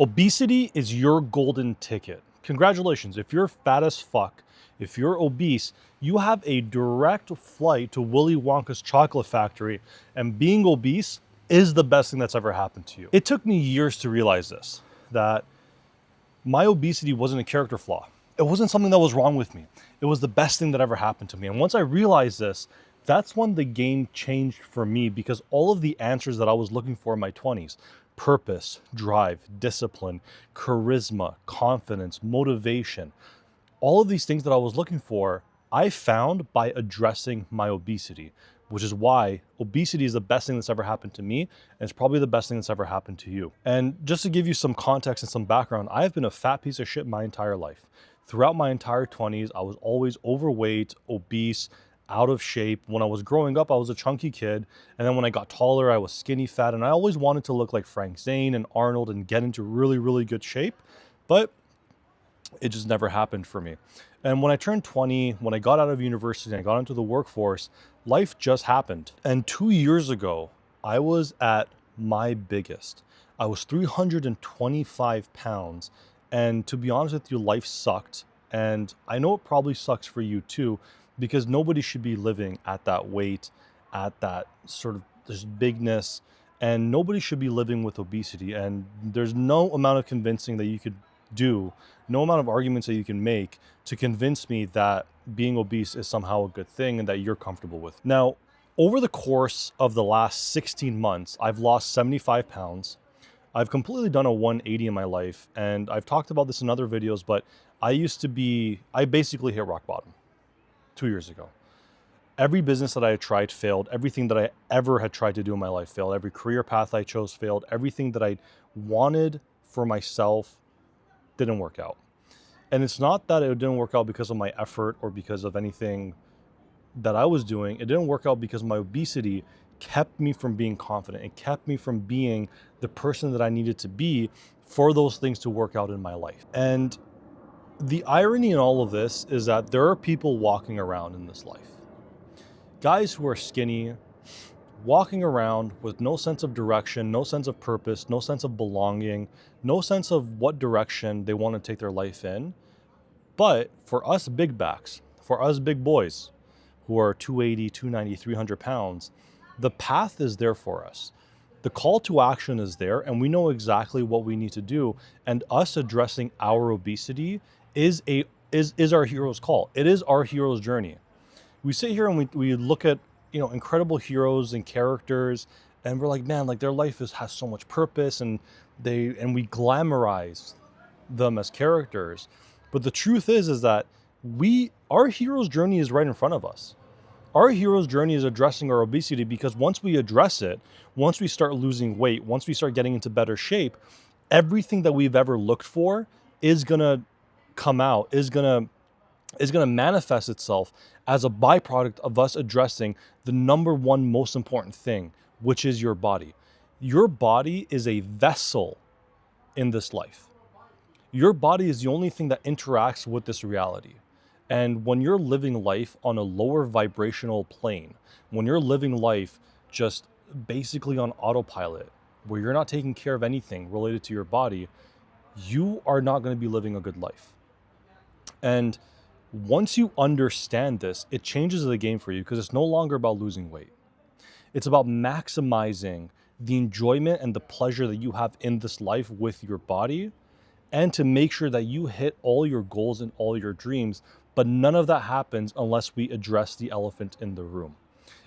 Obesity is your golden ticket. Congratulations. If you're fat as fuck, if you're obese, you have a direct flight to Willy Wonka's chocolate factory, and being obese is the best thing that's ever happened to you. It took me years to realize this, that my obesity wasn't a character flaw. It wasn't something that was wrong with me. It was the best thing that ever happened to me. And once I realized this, that's when the game changed for me, because all of the answers that I was looking for in my 20s, purpose, drive, discipline, charisma, confidence, motivation, all of these things that I was looking for, I found by addressing my obesity, which is why obesity is the best thing that's ever happened to me, and it's probably the best thing that's ever happened to you. And just to give you some context and some background, I've been a fat piece of shit my entire life. Throughout my entire 20s, I was always overweight, obese, out of shape. When I was growing up, I was a chunky kid. And then when I got taller, I was skinny fat. And I always wanted to look like Frank Zane and Arnold and get into really, really good shape. But it just never happened for me. And when I turned 20, when I got out of university and I got into the workforce, life just happened. And 2 years ago, I was at my biggest. I was 325 pounds. And to be honest with you, life sucked. And I know it probably sucks for you too, because nobody should be living at that weight, at that sort of this bigness, and nobody should be living with obesity. And there's no amount of convincing that you could do, no amount of arguments that you can make to convince me that being obese is somehow a good thing and that you're comfortable with. Now, over the course of the last 16 months, I've lost 75 pounds. I've completely done a 180 in my life, and I've talked about this in other videos, but I basically hit rock bottom 2 years ago. Every business that I had tried failed. Everything that I ever had tried to do in my life failed. Every career path I chose failed. Everything that I wanted for myself didn't work out. And it's not that it didn't work out because of my effort or because of anything that I was doing. It didn't work out because my obesity kept me from being confident. It kept me from being the person that I needed to be for those things to work out in my life. And the irony in all of this is that there are people walking around in this life, guys who are skinny, walking around with no sense of direction, no sense of purpose, no sense of belonging, no sense of what direction they want to take their life in. But for us big backs, for us big boys who are 280, 290, 300 pounds, the path is there for us. The call to action is there, and we know exactly what we need to do. And us addressing our obesity is our hero's call. It is our hero's journey. We sit here and we look at, incredible heroes and characters, and we're like, man, like their life has so much purpose, and we glamorize them as characters. But the truth is that our hero's journey is right in front of us. Our hero's journey is addressing our obesity, because once we address it, once we start losing weight, once we start getting into better shape, everything that we've ever looked for is gonna come out, is gonna manifest itself as a byproduct of us addressing the number one most important thing, which is your body. Your body is a vessel in this life. Your body is the only thing that interacts with this reality. And when you're living life on a lower vibrational plane, when you're living life just basically on autopilot, where you're not taking care of anything related to your body, you are not going to be living a good life. And once you understand this, it changes the game for you, because it's no longer about losing weight. It's about maximizing the enjoyment and the pleasure that you have in this life with your body, and to make sure that you hit all your goals and all your dreams. But none of that happens unless we address the elephant in the room.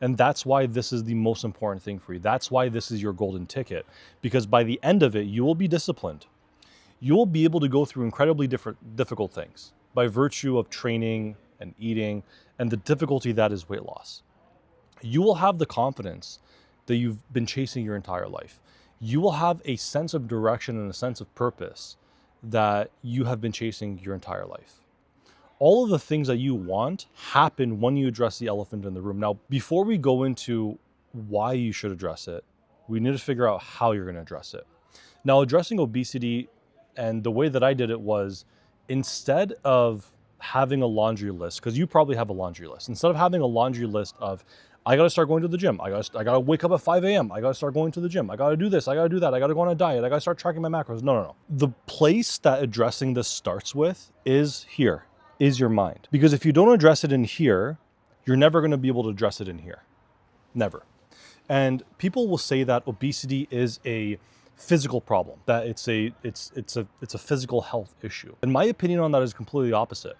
And that's why this is the most important thing for you. That's why this is your golden ticket, because by the end of it, you will be disciplined. You will be able to go through incredibly difficult things by virtue of training and eating and the difficulty that is weight loss. You will have the confidence that you've been chasing your entire life. You will have a sense of direction and a sense of purpose that you have been chasing your entire life. All of the things that you want happen when you address the elephant in the room. Now, before we go into why you should address it, we need to figure out how you're going to address it. Now, addressing obesity, and the way that I did it was, instead of having a laundry list, because you probably have a laundry list, instead of having a laundry list of, I got to start going to the gym. I got to wake up at 5 a.m. I got to start going to the gym. I got to do this. I got to do that. I got to go on a diet. I got to start tracking my macros. No, no, no. The place that addressing this starts with is here, is your mind. Because if you don't address it in here, you're never going to be able to address it in here. Never. And people will say that obesity is a physical problem, that it's a physical health issue. And my opinion on that is completely opposite.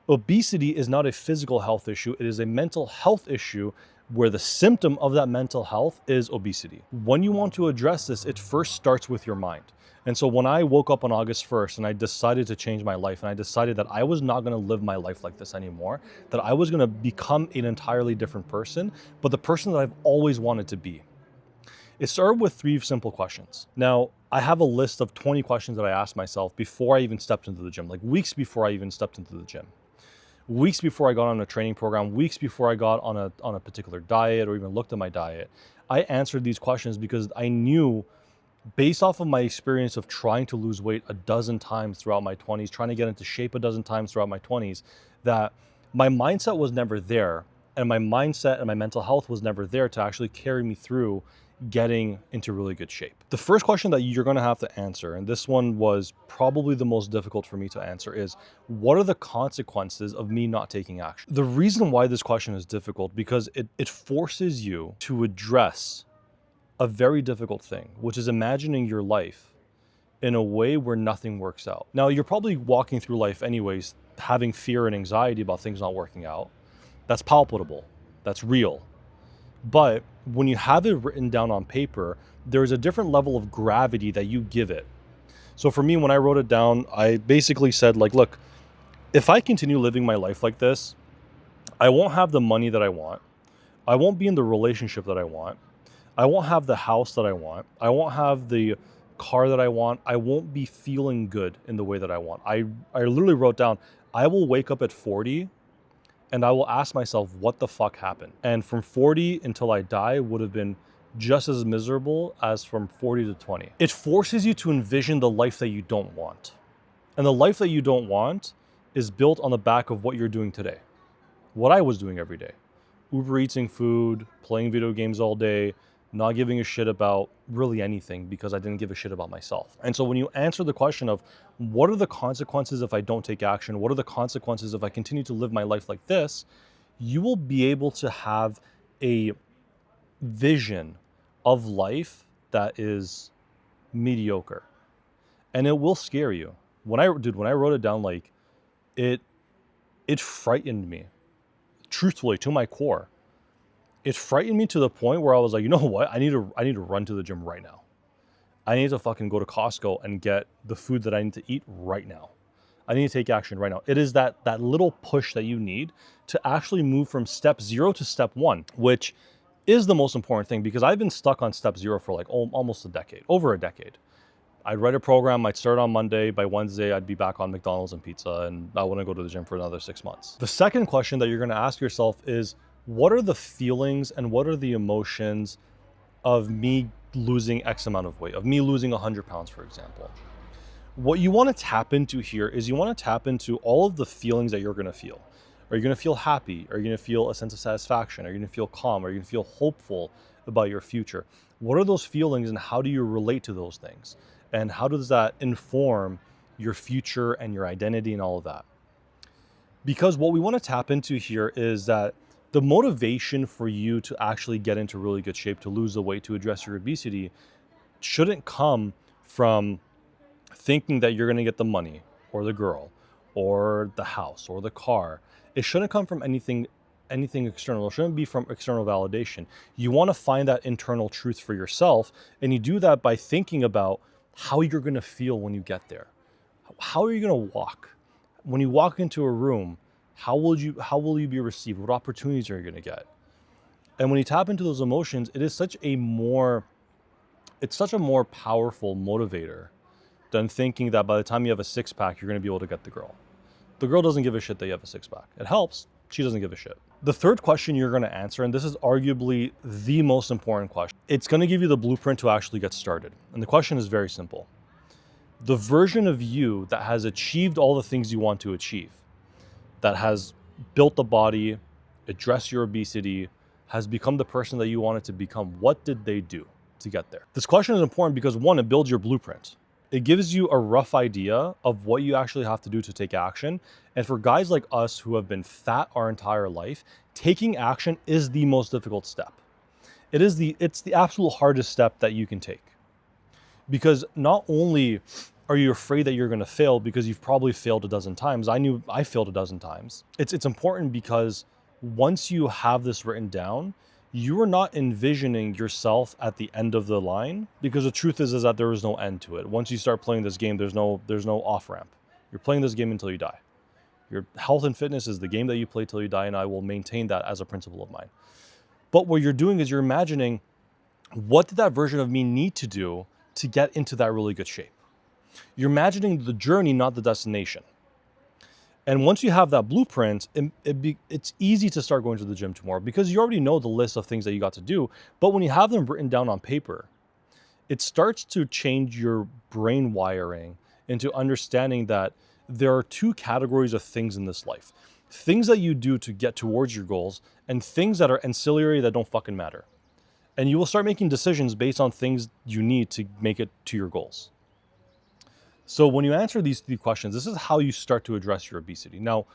Obesity is not a physical health issue. It is a mental health issue where the symptom of that mental health is obesity. When you want to address this, it first starts with your mind. And so when I woke up on August 1st and I decided to change my life and I decided that I was not going to live my life like this anymore, that I was going to become an entirely different person, but the person that I've always wanted to be. It started with 3 simple questions. Now, I have a list of 20 questions that I asked myself before I even stepped into the gym, like weeks before I even stepped into the gym. Weeks before I got on a training program, weeks before I got on a particular diet or even looked at my diet. I answered these questions because I knew, based off of my experience of trying to lose weight a dozen times throughout my 20s, trying to get into shape a dozen times throughout my 20s, that my mindset was never there. And my mindset and my mental health was never there to actually carry me through getting into really good shape. The first question that you're going to have to answer, and this one was probably the most difficult for me to answer, is what are the consequences of me not taking action? The reason why this question is difficult because it forces you to address a very difficult thing, which is imagining your life in a way where nothing works out. Now, you're probably walking through life anyways, having fear and anxiety about things not working out. That's palpable. That's real. But when you have it written down on paper, there's a different level of gravity that you give it. So for me, when I wrote it down, I basically said, like, look, if I continue living my life like this, I won't have the money that I want. I won't be in the relationship that I want. I won't have the house that I want. I won't have the car that I want. I won't be feeling good in the way that I want. I literally wrote down, I will wake up at 40 and I will ask myself, what the fuck happened? And from 40 until I die would have been just as miserable as from 40 to 20. It forces you to envision the life that you don't want. And the life that you don't want is built on the back of what you're doing today. What I was doing every day. Uber eating food, playing video games all day, not giving a shit about really anything because I didn't give a shit about myself. And so when you answer the question of what are the consequences if I don't take action? What are the consequences if I continue to live my life like this? You will be able to have a vision of life that is mediocre. And it will scare you. When I wrote it down, like it frightened me, truthfully, to my core. It frightened me to the point where I was like, you know what? I need to run to the gym right now. I need to fucking go to Costco and get the food that I need to eat right now. I need to take action right now. It is that little push that you need to actually move from step 0 to step 1, which is the most important thing because I've been stuck on step 0 for like almost a decade, over a decade. I'd write a program, I'd start on Monday, by Wednesday, I'd be back on McDonald's and pizza, and I wouldn't go to the gym for another 6 months. The second question that you're gonna ask yourself is, what are the feelings and what are the emotions of me losing X amount of weight, of me losing 100 pounds, for example? What you want to tap into here is you want to tap into all of the feelings that you're going to feel. Are you going to feel happy? Are you going to feel a sense of satisfaction? Are you going to feel calm? Are you going to feel hopeful about your future? What are those feelings and how do you relate to those things? And how does that inform your future and your identity and all of that? Because what we want to tap into here is that the motivation for you to actually get into really good shape, to lose the weight, to address your obesity, shouldn't come from thinking that you're going to get the money or the girl or the house or the car. It shouldn't come from anything external. It shouldn't be from external validation. You want to find that internal truth for yourself, and you do that by thinking about how you're going to feel when you get there. How are you going to walk? When you walk into a room, how will you be received? What opportunities are you going to get? And when you tap into those emotions, it's such a more powerful motivator than thinking that by the time you have a 6-pack, you're going to be able to get the girl. The girl doesn't give a shit that you have a 6-pack. It helps. She doesn't give a shit. The third question you're going to answer, and this is arguably the most important question, it's going to give you the blueprint to actually get started. And the question is very simple. The version of you that has achieved all the things you want to achieve, that has built the body, addressed your obesity, has become the person that you wanted to become, what did they do to get there? This question is important because one, it builds your blueprint. It gives you a rough idea of what you actually have to do to take action. And for guys like us who have been fat our entire life, taking action is the most difficult step. It's the absolute hardest step that you can take. Because not only are you afraid that you're going to fail because you've probably failed a dozen times. I knew I failed a dozen times. It's important because once you have this written down, you are not envisioning yourself at the end of the line, because the truth is that there is no end to it. Once you start playing this game, there's no off ramp. You're playing this game until you die. Your health and fitness is the game that you play till you die, and I will maintain that as a principle of mine. But what you're doing is you're imagining, what did that version of me need to do to get into that really good shape? You're imagining the journey, not the destination. And once you have that blueprint, it's easy to start going to the gym tomorrow because you already know the list of things that you got to do. But when you have them written down on paper, it starts to change your brain wiring into understanding that there are two categories of things in this life. Things that you do to get towards your goals and things that are ancillary that don't fucking matter. And you will start making decisions based on things you need to make it to your goals. So when you answer these three questions, this is how you start to address your obesity. Now,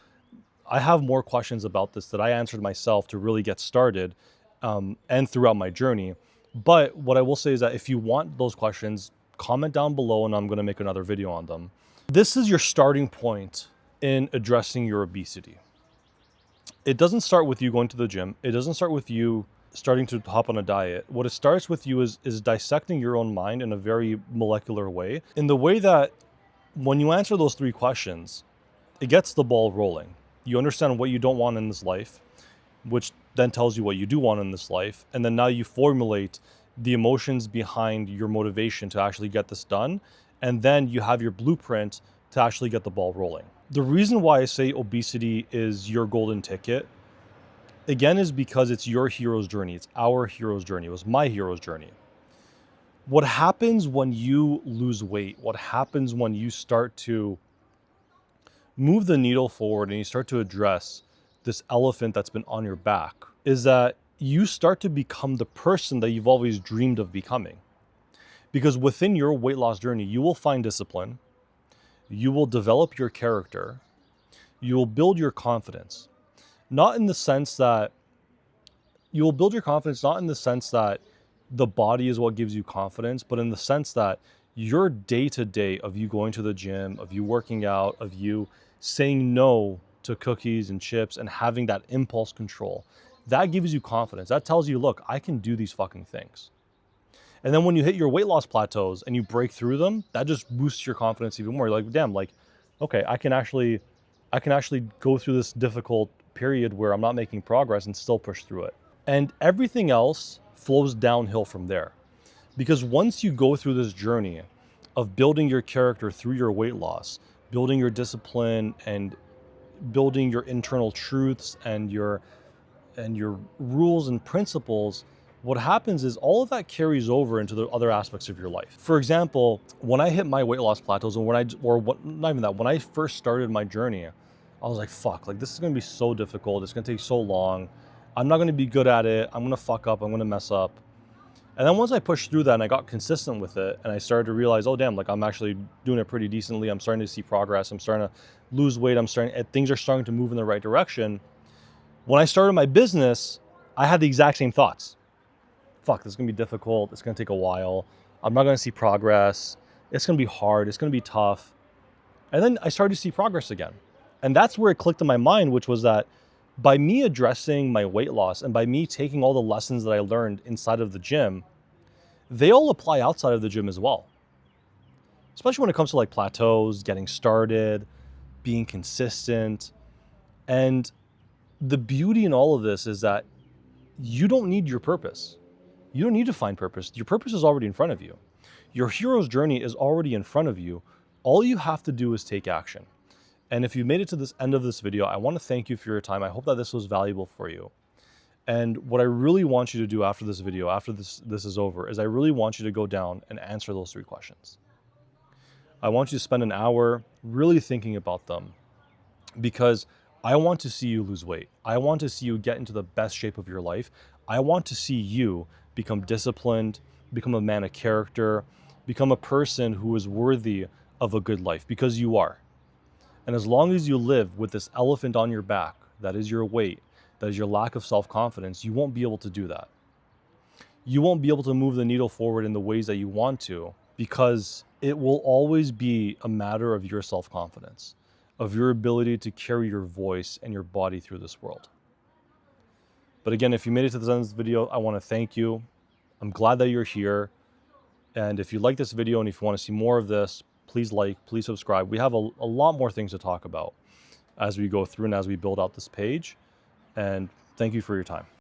I have more questions about this that I answered myself to really get started and throughout my journey. But what I will say is that if you want those questions, comment down below and I'm going to make another video on them. This is your starting point in addressing your obesity. It doesn't start with you going to the gym. It doesn't start with you starting to hop on a diet. What it starts with you is dissecting your own mind in a very molecular way, in the way that when you answer those three questions, it gets the ball rolling. You understand what you don't want in this life, which then tells you what you do want in this life. And then now you formulate the emotions behind your motivation to actually get this done. And then you have your blueprint to actually get the ball rolling. The reason why I say obesity is your golden ticket, again, is because it's your hero's journey. It's our hero's journey. It was my hero's journey. What happens when you lose weight? What happens when you start to move the needle forward and you start to address this elephant that's been on your back is that you start to become the person that you've always dreamed of becoming. Because within your weight loss journey, you will find discipline, you will develop your character, you will build your confidence. Not in the sense that you will build your confidence, not in the sense that the body is what gives you confidence, but in the sense that your day-to-day of you going to the gym, of you working out, of you saying no to cookies and chips and having that impulse control, that gives you confidence. That tells you, look, I can do these fucking things. And then when you hit your weight loss plateaus and you break through them, that just boosts your confidence even more. You're like, damn, like, okay, I can actually go through this difficult period where I'm not making progress and still push through it. And everything else flows downhill from there. Because once you go through this journey of building your character through your weight loss, building your discipline and building your internal truths and your rules and principles, what happens is all of that carries over into the other aspects of your life. For example, when I hit my weight loss plateaus and when I first started my journey, I was like, fuck, like this is going to be so difficult. It's going to take so long. I'm not going to be good at it. I'm going to fuck up. I'm going to mess up. And then once I pushed through that and I got consistent with it and I started to realize, oh damn, like I'm actually doing it pretty decently. I'm starting to see progress. I'm starting to lose weight. Things are starting to move in the right direction. When I started my business, I had the exact same thoughts. Fuck, this is going to be difficult. It's going to take a while. I'm not going to see progress. It's going to be hard. It's going to be tough. And then I started to see progress again. And that's where it clicked in my mind, which was that by me addressing my weight loss and by me taking all the lessons that I learned inside of the gym, they all apply outside of the gym as well. Especially when it comes to like plateaus, getting started, being consistent. And the beauty in all of this is that you don't need your purpose. You don't need to find purpose. Your purpose is already in front of you. Your hero's journey is already in front of you. All you have to do is take action. And if you made it to this end of this video, I want to thank you for your time. I hope that this was valuable for you. And what I really want you to do after this video, after this is over, is I really want you to go down and answer those three questions. I want you to spend an hour really thinking about them because I want to see you lose weight. I want to see you get into the best shape of your life. I want to see you become disciplined, become a man of character, become a person who is worthy of a good life, because you are. And as long as you live with this elephant on your back, that is your weight, that is your lack of self-confidence, you won't be able to do that. You won't be able to move the needle forward in the ways that you want to, because it will always be a matter of your self-confidence, of your ability to carry your voice and your body through this world. But again, if you made it to the end of this video, I want to thank you. I'm glad that you're here. And if you like this video and if you want to see more of this, please like, please subscribe. We have a lot more things to talk about as we go through and as we build out this page. And thank you for your time.